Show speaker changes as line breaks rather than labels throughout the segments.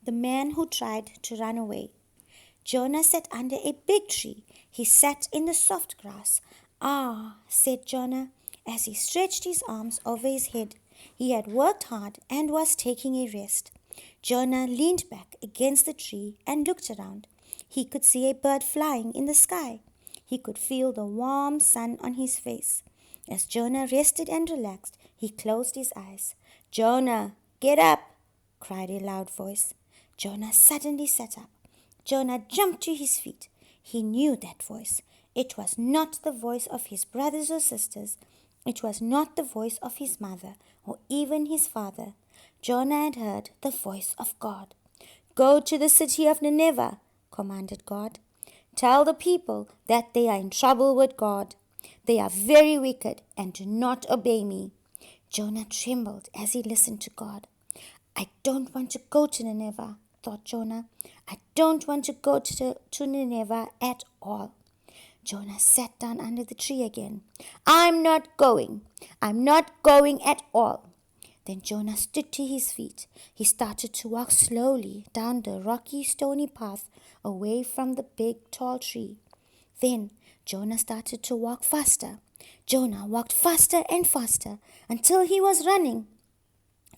The man who tried to run away. Jonah sat under a big tree. He sat in the soft grass. "Ah," said Jonah, as he stretched his arms over his head. He had worked hard and was taking a rest. Jonah leaned back against the tree and looked around. He could see a bird flying in the sky. He could feel the warm sun on his face. As Jonah rested and relaxed, he closed his eyes. "Jonah, get up!" cried a loud voice. Jonah suddenly sat up. Jonah jumped to his feet. He knew that voice. It was not the voice of his brothers or sisters. It was not the voice of his mother or even his father. Jonah had heard the voice of God. "Go to the city of Nineveh," commanded God. "Tell the people that they are in trouble with God. They are very wicked and do not obey me." Jonah trembled as he listened to God. "I don't want to go to Nineveh," thought Jonah. "I don't want to go to Nineveh at all." Jonah sat down under the tree again. I'm not going at all." Then Jonah stood to his feet. He started to walk slowly down the rocky, stony path away from the big, tall tree. Then Jonah started to walk faster. Jonah walked faster and faster until he was running.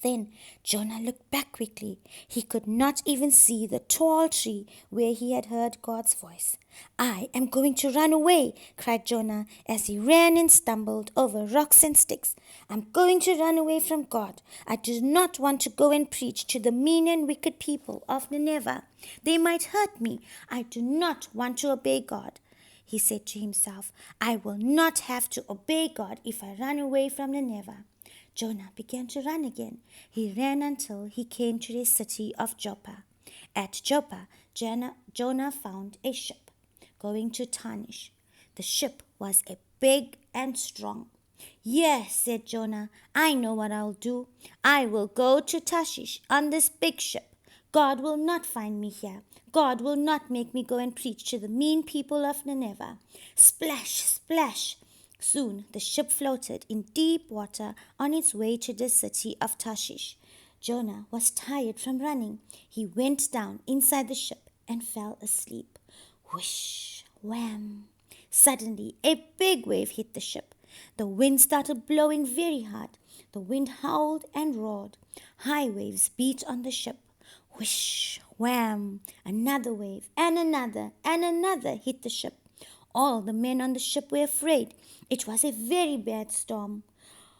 Then Jonah looked back quickly. He could not even see the tall tree where he had heard God's voice. "I am going to run away," cried Jonah as he ran and stumbled over rocks and sticks. "I'm going to run away from God. I do not want to go and preach to the mean and wicked people of Nineveh. They might hurt me. I do not want to obey God." He said to himself, "I will not have to obey God if I run away from Nineveh." Jonah began to run again. He ran until he came to the city of Joppa. At Joppa, Jonah found a ship going to Tarshish. The ship was a big and strong. "Yes," said Jonah, "I know what I'll do. I will go to Tarshish on this big ship. God will not find me here. God will not make me go and preach to the mean people of Nineveh." Splash, splash! Soon the ship floated in deep water on its way to the city of Tarshish. Jonah was tired from running. He went down inside the ship and fell asleep. Whoosh, wham! Suddenly a big wave hit the ship. The wind started blowing very hard. The wind howled and roared. High waves beat on the ship. Whoosh, wham! Another wave and another hit the ship. All the men on the ship were afraid. It was a very bad storm.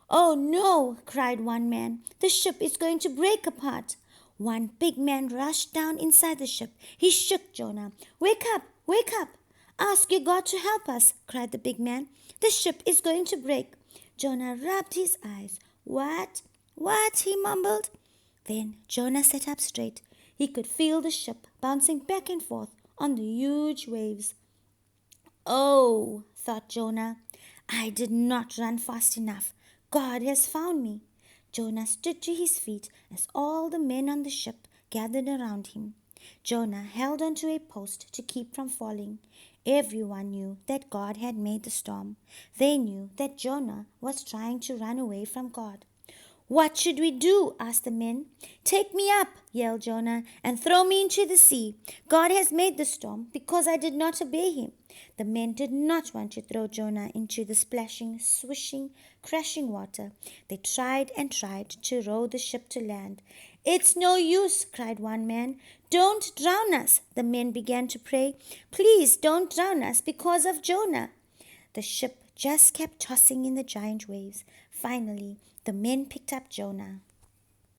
"Oh no!" cried one man. "The ship is going to break apart." One big man rushed down inside the ship. He shook Jonah. "Wake up! Wake up! Ask your God to help us," cried the big man. "The ship is going to break." Jonah rubbed his eyes. What? He mumbled. Then Jonah sat up straight. He could feel the ship bouncing back and forth on the huge waves. "Oh," thought Jonah, "I did not run fast enough. God has found me." Jonah stood to his feet as all the men on the ship gathered around him. Jonah held onto a post to keep from falling. Everyone knew that God had made the storm. They knew that Jonah was trying to run away from God. "What should we do?" asked the men. "Take me up," yelled Jonah, "and throw me into the sea. God has made the storm because I did not obey him." The men did not want to throw Jonah into the splashing, swishing, crashing water. They tried and tried to row the ship to land. "It's no use," cried one man. "Don't drown us." The men began to pray. "Please don't drown us because of Jonah." The ship just kept tossing in the giant waves. Finally, the men picked up Jonah.